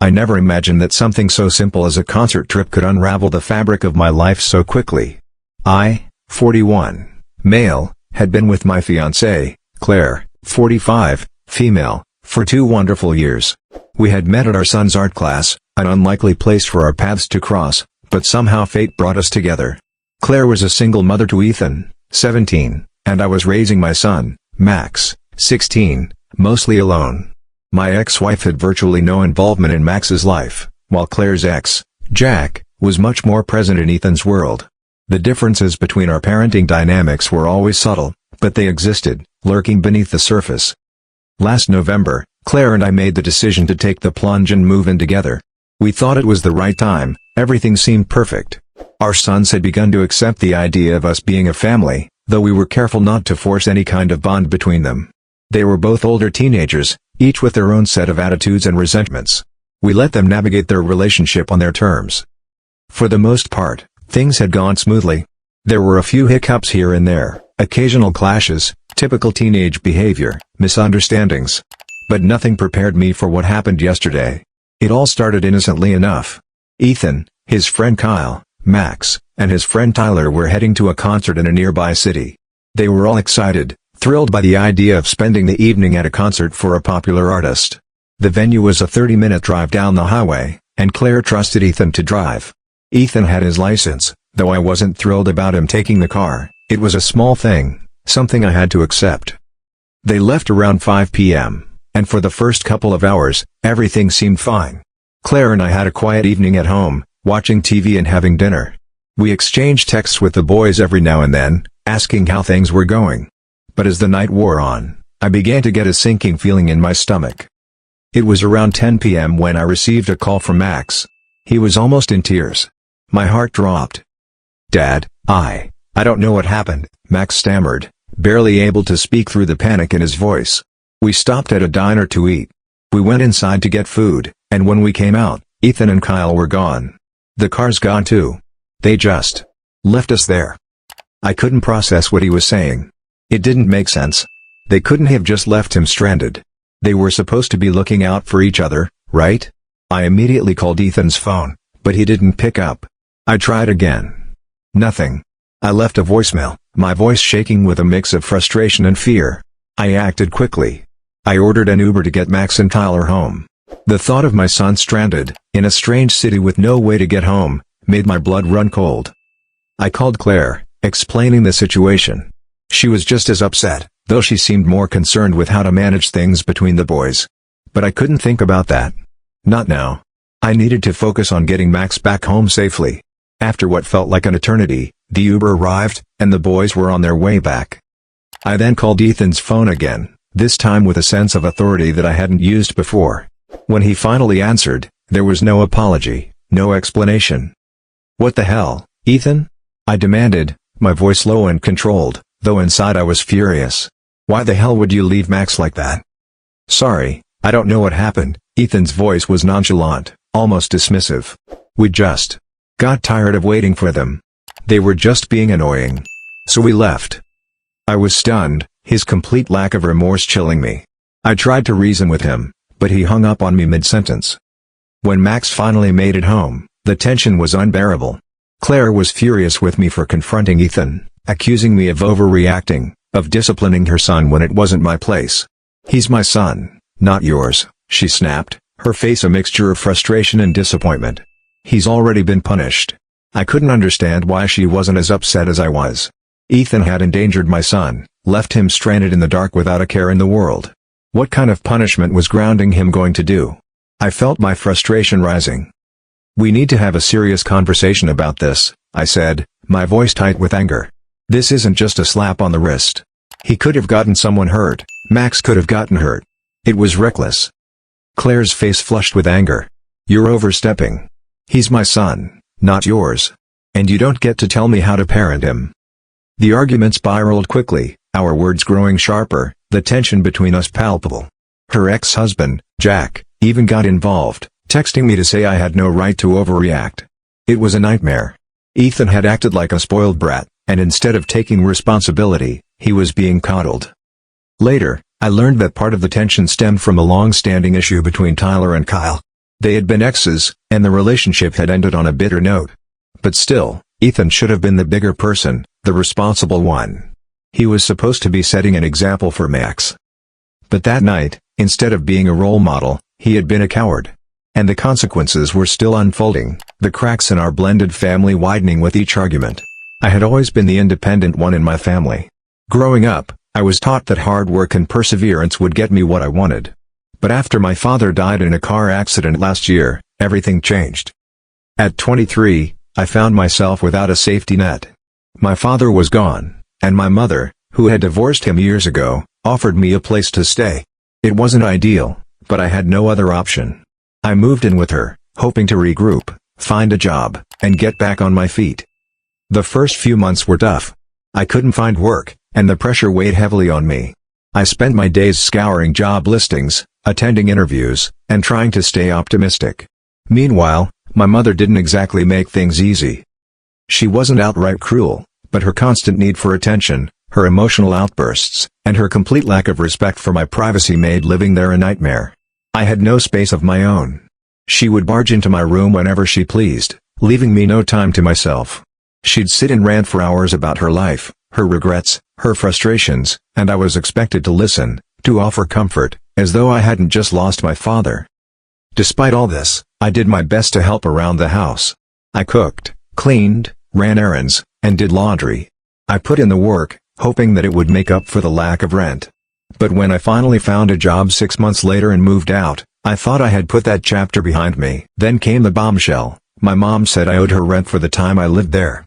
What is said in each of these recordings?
I never imagined that something so simple as a concert trip could unravel the fabric of my life so quickly. I, 41, male, had been with my fiancée, Claire, 45, female, for 2 wonderful years. We had met at our son's art class, an unlikely place for our paths to cross, but somehow fate brought us together. Claire was a single mother to Ethan, 17, and I was raising my son, Max, 16, mostly alone. My ex-wife had virtually no involvement in Max's life, while Claire's ex, Jack, was much more present in Ethan's world. The differences between our parenting dynamics were always subtle, but they existed, lurking beneath the surface. Last November, Claire and I made the decision to take the plunge and move in together. We thought it was the right time, everything seemed perfect. Our sons had begun to accept the idea of us being a family, though we were careful not to force any kind of bond between them. They were both older teenagers, each with their own set of attitudes and resentments. We let them navigate their relationship on their terms. For the most part, things had gone smoothly. There were a few hiccups here and there, occasional clashes, typical teenage behavior, misunderstandings. But nothing prepared me for what happened yesterday. It all started innocently enough. Ethan, his friend Kyle, Max, and his friend Tyler were heading to a concert in a nearby city. They were all excited, thrilled by the idea of spending the evening at a concert for a popular artist. The venue was a 30-minute drive down the highway, and Claire trusted Ethan to drive. Ethan had his license, though I wasn't thrilled about him taking the car. It was a small thing, something I had to accept. They left around 5 p.m. And for the first couple of hours, everything seemed fine. Claire and I had a quiet evening at home, watching TV and having dinner. We exchanged texts with the boys every now and then, asking how things were going. But as the night wore on, I began to get a sinking feeling in my stomach. It was around 10 p.m. when I received a call from Max. He was almost in tears. My heart dropped. "Dad, I don't know what happened," Max stammered, barely able to speak through the panic in his voice. We stopped at a diner to eat. We went inside to get food, and when we came out, Ethan and Kyle were gone. The car's gone too. They just left us there. I couldn't process what he was saying. It didn't make sense. They couldn't have just left him stranded. They were supposed to be looking out for each other, right? I immediately called Ethan's phone, but he didn't pick up. I tried again. Nothing. I left a voicemail, my voice shaking with a mix of frustration and fear. I acted quickly. I ordered an Uber to get Max and Tyler home. The thought of my son stranded, in a strange city with no way to get home, made my blood run cold. I called Claire, explaining the situation. She was just as upset, though she seemed more concerned with how to manage things between the boys. But I couldn't think about that. Not now. I needed to focus on getting Max back home safely. After what felt like an eternity, the Uber arrived, and the boys were on their way back. I then called Ethan's phone again, this time with a sense of authority that I hadn't used before. When he finally answered, there was no apology, no explanation. "What the hell, Ethan?" I demanded, my voice low and controlled, though inside I was furious. "Why the hell would you leave Max like that?" "Sorry, I don't know what happened." Ethan's voice was nonchalant, almost dismissive. "We just got tired of waiting for them. They were just being annoying. So we left." I was stunned, his complete lack of remorse chilling me. I tried to reason with him, but he hung up on me mid-sentence. When Max finally made it home, the tension was unbearable. Claire was furious with me for confronting Ethan, accusing me of overreacting, of disciplining her son when it wasn't my place. "He's my son, not yours," she snapped, her face a mixture of frustration and disappointment. "He's already been punished." I couldn't understand why she wasn't as upset as I was. Ethan had endangered my son, left him stranded in the dark without a care in the world. What kind of punishment was grounding him going to do? I felt my frustration rising. "We need to have a serious conversation about this," I said, my voice tight with anger. "This isn't just a slap on the wrist. He could have gotten someone hurt, Max could have gotten hurt. It was reckless." Claire's face flushed with anger. "You're overstepping. He's my son, not yours. And you don't get to tell me how to parent him." The argument spiraled quickly, our words growing sharper, the tension between us palpable. Her ex-husband, Jack, even got involved, texting me to say I had no right to overreact. It was a nightmare. Ethan had acted like a spoiled brat, and instead of taking responsibility, he was being coddled. Later, I learned that part of the tension stemmed from a long-standing issue between Tyler and Kyle. They had been exes, and the relationship had ended on a bitter note. But still, Ethan should have been the bigger person, the responsible one. He was supposed to be setting an example for Max. But that night, instead of being a role model, he had been a coward. And the consequences were still unfolding, the cracks in our blended family widening with each argument. I had always been the independent one in my family. Growing up, I was taught that hard work and perseverance would get me what I wanted. But after my father died in a car accident last year, everything changed. At 23, I found myself without a safety net. My father was gone, and my mother, who had divorced him years ago, offered me a place to stay. It wasn't ideal, but I had no other option. I moved in with her, hoping to regroup, find a job, and get back on my feet. The first few months were tough. I couldn't find work, and the pressure weighed heavily on me. I spent my days scouring job listings, attending interviews, and trying to stay optimistic. Meanwhile, my mother didn't exactly make things easy. She wasn't outright cruel, but her constant need for attention, her emotional outbursts, and her complete lack of respect for my privacy made living there a nightmare. I had no space of my own. She would barge into my room whenever she pleased, leaving me no time to myself. She'd sit and rant for hours about her life, her regrets, her frustrations, and I was expected to listen, to offer comfort, as though I hadn't just lost my father. Despite all this, I did my best to help around the house. I cooked, cleaned, ran errands, and did laundry. I put in the work, hoping that it would make up for the lack of rent. But when I finally found a job 6 months later and moved out, I thought I had put that chapter behind me. Then came the bombshell. My mom said I owed her rent for the time I lived there.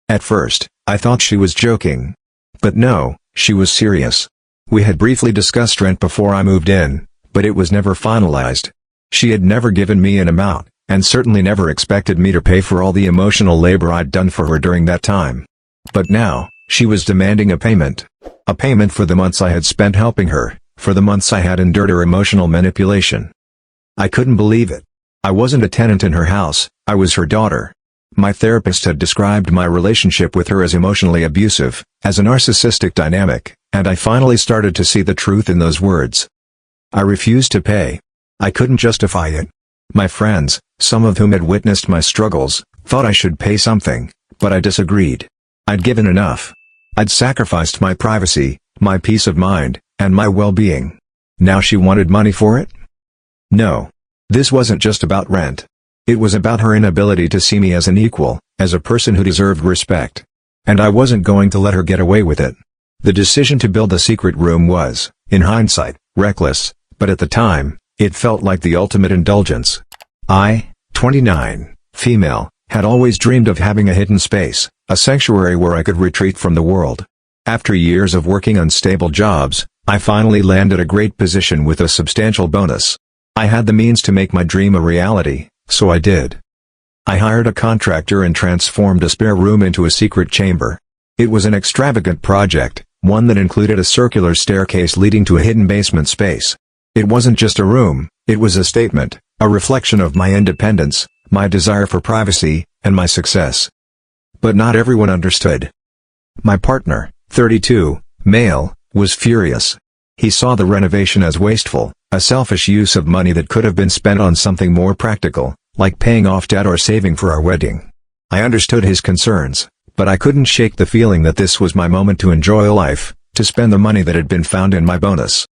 At first, I thought she was joking. But no, she was serious. We had briefly discussed rent before I moved in, but it was never finalized. She had never given me an amount, and certainly never expected me to pay for all the emotional labor I'd done for her during that time. But now, she was demanding a payment. A payment for the months I had spent helping her, for the months I had endured her emotional manipulation. I couldn't believe it. I wasn't a tenant in her house, I was her daughter. My therapist had described my relationship with her as emotionally abusive, as a narcissistic dynamic, and I finally started to see the truth in those words. I refused to pay. I couldn't justify it. My friends, some of whom had witnessed my struggles, thought I should pay something, but I disagreed. I'd given enough. I'd sacrificed my privacy, my peace of mind, and my well-being. Now she wanted money for it? No. This wasn't just about rent. It was about her inability to see me as an equal, as a person who deserved respect. And I wasn't going to let her get away with it. The decision to build a secret room was, in hindsight, reckless, but at the time, it felt like the ultimate indulgence. I, 29, female, had always dreamed of having a hidden space, a sanctuary where I could retreat from the world. After years of working unstable jobs, I finally landed a great position with a substantial bonus. I had the means to make my dream a reality, so I did. I hired a contractor and transformed a spare room into a secret chamber. It was an extravagant project, one that included a circular staircase leading to a hidden basement space. It wasn't just a room, it was a statement, a reflection of my independence, my desire for privacy, and my success. But not everyone understood. My partner, 32, male, was furious. He saw the renovation as wasteful, a selfish use of money that could have been spent on something more practical, like paying off debt or saving for our wedding. I understood his concerns, but I couldn't shake the feeling that this was my moment to enjoy life, to spend the money that had been found in my bonus.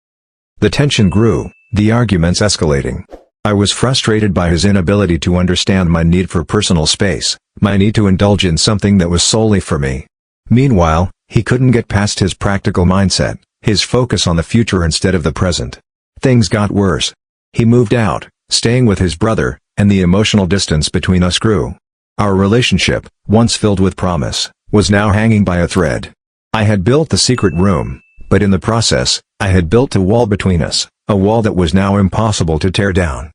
The tension grew, the arguments escalating. I was frustrated by his inability to understand my need for personal space, my need to indulge in something that was solely for me. Meanwhile, he couldn't get past his practical mindset, his focus on the future instead of the present. Things got worse. He moved out, staying with his brother, and the emotional distance between us grew. Our relationship, once filled with promise, was now hanging by a thread. I had built the secret room, but in the process, I had built a wall between us, a wall that was now impossible to tear down.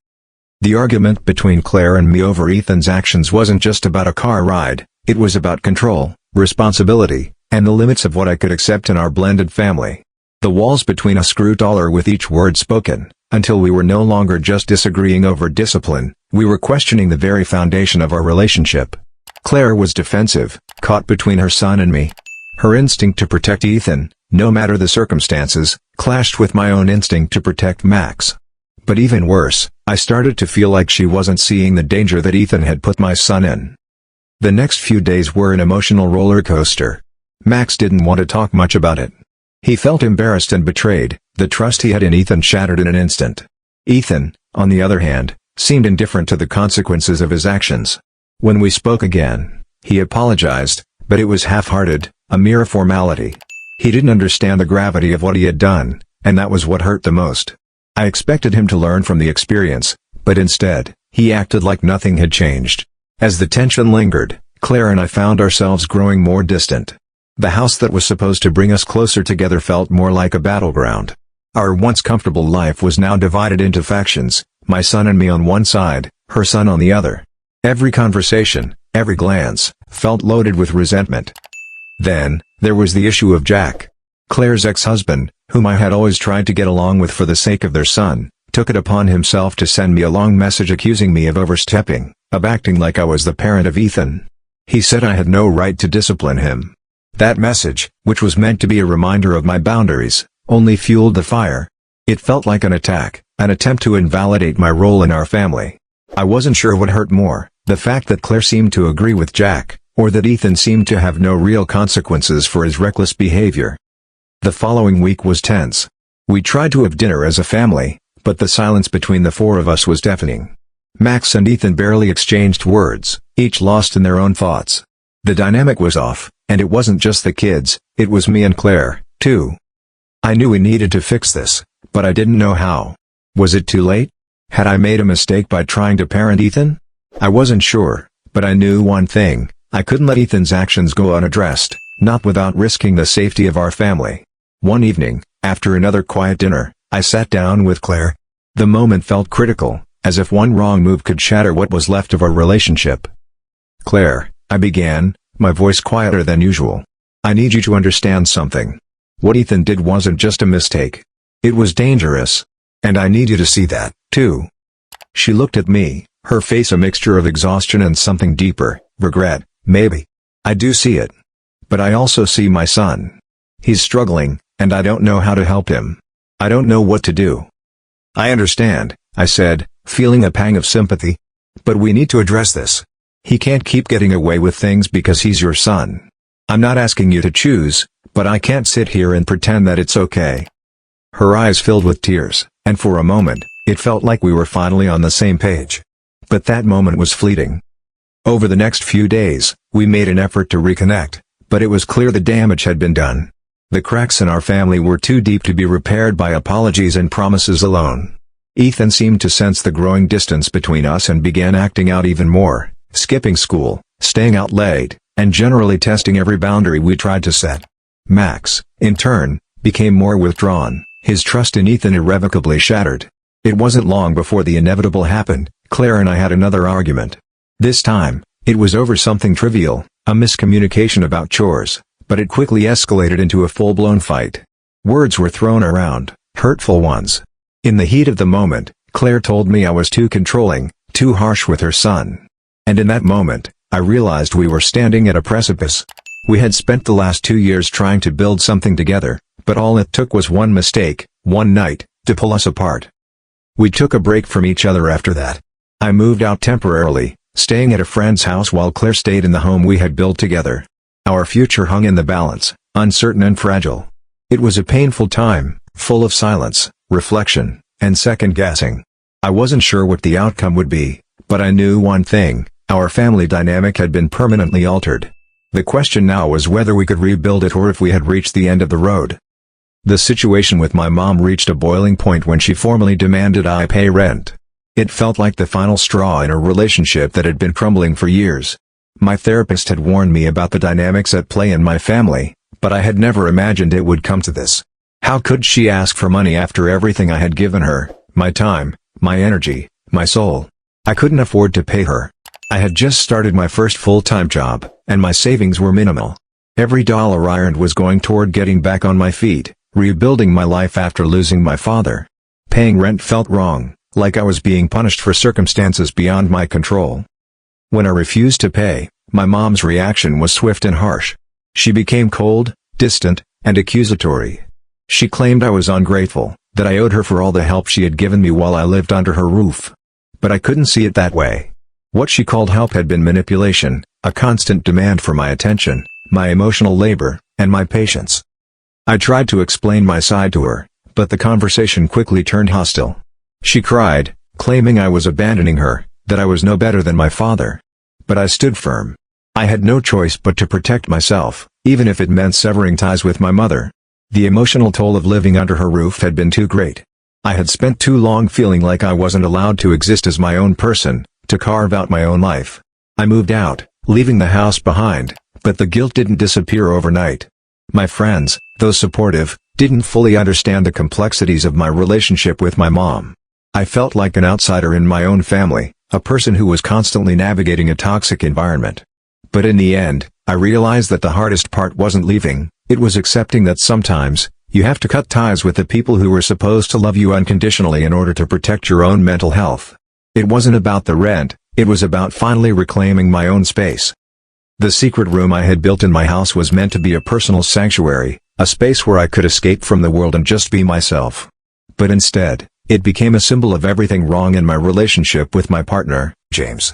The argument between Claire and me over Ethan's actions wasn't just about a car ride, it was about control, responsibility, and the limits of what I could accept in our blended family. The walls between us grew taller with each word spoken, until we were no longer just disagreeing over discipline, we were questioning the very foundation of our relationship. Claire was defensive, caught between her son and me. Her instinct to protect Ethan, no matter the circumstances, clashed with my own instinct to protect Max. But even worse, I started to feel like she wasn't seeing the danger that Ethan had put my son in. The next few days were an emotional roller coaster. Max didn't want to talk much about it. He felt embarrassed and betrayed. The trust he had in Ethan shattered in an instant. Ethan, on the other hand, seemed indifferent to the consequences of his actions. When we spoke again, he apologized, but it was half-hearted, a mere formality. He didn't understand the gravity of what he had done, and that was what hurt the most. I expected him to learn from the experience, but instead, he acted like nothing had changed. As the tension lingered, Claire and I found ourselves growing more distant. The house that was supposed to bring us closer together felt more like a battleground. Our once comfortable life was now divided into factions, my son and me on one side, her son on the other. Every conversation, every glance, felt loaded with resentment. Then, there was the issue of Jack. Claire's ex-husband, whom I had always tried to get along with for the sake of their son, took it upon himself to send me a long message accusing me of overstepping, of acting like I was the parent of Ethan. He said I had no right to discipline him. That message, which was meant to be a reminder of my boundaries, only fueled the fire. It felt like an attack, an attempt to invalidate my role in our family. I wasn't sure what hurt more, the fact that Claire seemed to agree with Jack, or that Ethan seemed to have no real consequences for his reckless behavior. The following week was tense. We tried to have dinner as a family, but the silence between the four of us was deafening. Max and Ethan barely exchanged words, each lost in their own thoughts. The dynamic was off, and it wasn't just the kids, it was me and Claire, too. I knew we needed to fix this, but I didn't know how. Was it too late? Had I made a mistake by trying to parent Ethan? I wasn't sure, but I knew one thing: I couldn't let Ethan's actions go unaddressed, not without risking the safety of our family. One evening, after another quiet dinner, I sat down with Claire. The moment felt critical, as if one wrong move could shatter what was left of our relationship. "Claire," I began, my voice quieter than usual. "I need you to understand something. What Ethan did wasn't just a mistake. It was dangerous. And I need you to see that, too." She looked at me, her face a mixture of exhaustion and something deeper, regret, maybe. "I do see it. But I also see my son. He's struggling, and I don't know how to help him. I don't know what to do." "I understand," I said, feeling a pang of sympathy. "But we need to address this. He can't keep getting away with things because he's your son. I'm not asking you to choose, but I can't sit here and pretend that it's okay." Her eyes filled with tears, and for a moment, it felt like we were finally on the same page. But that moment was fleeting. Over the next few days, we made an effort to reconnect, but it was clear the damage had been done. The cracks in our family were too deep to be repaired by apologies and promises alone. Ethan seemed to sense the growing distance between us and began acting out even more, skipping school, staying out late, and generally testing every boundary we tried to set. Max, in turn, became more withdrawn, his trust in Ethan irrevocably shattered. It wasn't long before the inevitable happened. Claire and I had another argument. This time, it was over something trivial, a miscommunication about chores, but it quickly escalated into a full-blown fight. Words were thrown around, hurtful ones. In the heat of the moment, Claire told me I was too controlling, too harsh with her son. And in that moment, I realized we were standing at a precipice. We had spent the last 2 years trying to build something together, but all it took was one mistake, one night, to pull us apart. We took a break from each other after that. I moved out temporarily, staying at a friend's house while Claire stayed in the home we had built together. Our future hung in the balance, uncertain and fragile. It was a painful time, full of silence, reflection, and second-guessing. I wasn't sure what the outcome would be, but I knew one thing: our family dynamic had been permanently altered. The question now was whether we could rebuild it or if we had reached the end of the road. The situation with my mom reached a boiling point when she formally demanded I pay rent. It felt like the final straw in a relationship that had been crumbling for years. My therapist had warned me about the dynamics at play in my family, but I had never imagined it would come to this. How could she ask for money after everything I had given her, my time, my energy, my soul? I couldn't afford to pay her. I had just started my first full-time job, and my savings were minimal. Every dollar I earned was going toward getting back on my feet, rebuilding my life after losing my father. Paying rent felt wrong, like I was being punished for circumstances beyond my control. When I refused to pay, my mom's reaction was swift and harsh. She became cold, distant, and accusatory. She claimed I was ungrateful, that I owed her for all the help she had given me while I lived under her roof, But I couldn't see it that way. What she called help had been manipulation, a constant demand for my attention, my emotional labor, and my patience. I tried to explain my side to her, but the conversation quickly turned hostile. She cried, claiming I was abandoning her, that I was no better than my father. But I stood firm. I had no choice but to protect myself, even if it meant severing ties with my mother. The emotional toll of living under her roof had been too great. I had spent too long feeling like I wasn't allowed to exist as my own person, to carve out my own life. I moved out, leaving the house behind, but the guilt didn't disappear overnight. My friends, though supportive, didn't fully understand the complexities of my relationship with my mom. I felt like an outsider in my own family, a person who was constantly navigating a toxic environment. But in the end, I realized that the hardest part wasn't leaving, it was accepting that sometimes, you have to cut ties with the people who were supposed to love you unconditionally in order to protect your own mental health. It wasn't about the rent, it was about finally reclaiming my own space. The secret room I had built in my house was meant to be a personal sanctuary, a space where I could escape from the world and just be myself. But instead, it became a symbol of everything wrong in my relationship with my partner, James.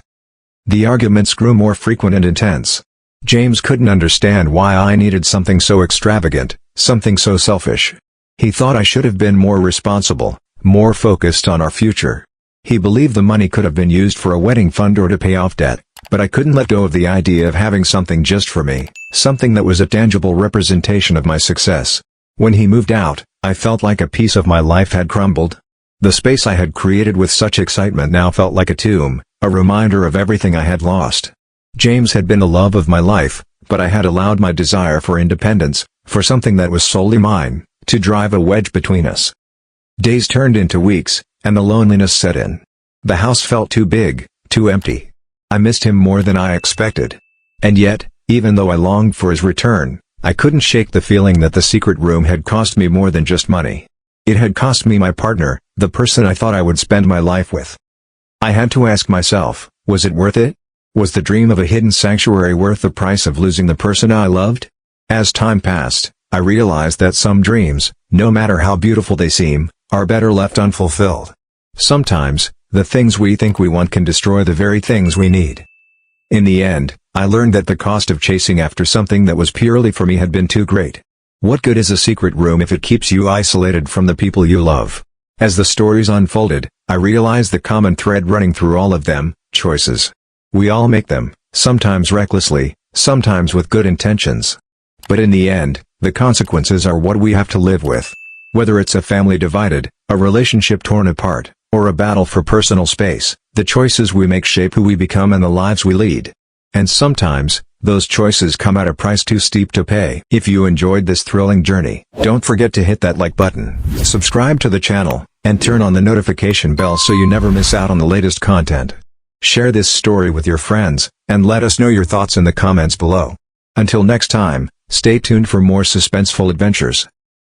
The arguments grew more frequent and intense. James couldn't understand why I needed something so extravagant, something so selfish. He thought I should have been more responsible, more focused on our future. He believed the money could have been used for a wedding fund or to pay off debt, but I couldn't let go of the idea of having something just for me, something that was a tangible representation of my success. When he moved out, I felt like a piece of my life had crumbled. The space I had created with such excitement now felt like a tomb, a reminder of everything I had lost. James had been the love of my life, but I had allowed my desire for independence, for something that was solely mine, to drive a wedge between us. Days turned into weeks, and the loneliness set in. The house felt too big, too empty. I missed him more than I expected. And yet, even though I longed for his return, I couldn't shake the feeling that the secret room had cost me more than just money. It had cost me my partner, the person I thought I would spend my life with. I had to ask myself, was it worth it? Was the dream of a hidden sanctuary worth the price of losing the person I loved? As time passed, I realized that some dreams, no matter how beautiful they seem, are better left unfulfilled. Sometimes, the things we think we want can destroy the very things we need. In the end, I learned that the cost of chasing after something that was purely for me had been too great. What good is a secret room if it keeps you isolated from the people you love? As the stories unfolded, I realized the common thread running through all of them: choices. We all make them, sometimes recklessly, sometimes with good intentions. But in the end, the consequences are what we have to live with. Whether it's a family divided, a relationship torn apart, or a battle for personal space, the choices we make shape who we become and the lives we lead. And sometimes, those choices come at a price too steep to pay. If you enjoyed this thrilling journey, don't forget to hit that like button, subscribe to the channel, and turn on the notification bell so you never miss out on the latest content. Share this story with your friends, and let us know your thoughts in the comments below. Until next time, stay tuned for more suspenseful adventures.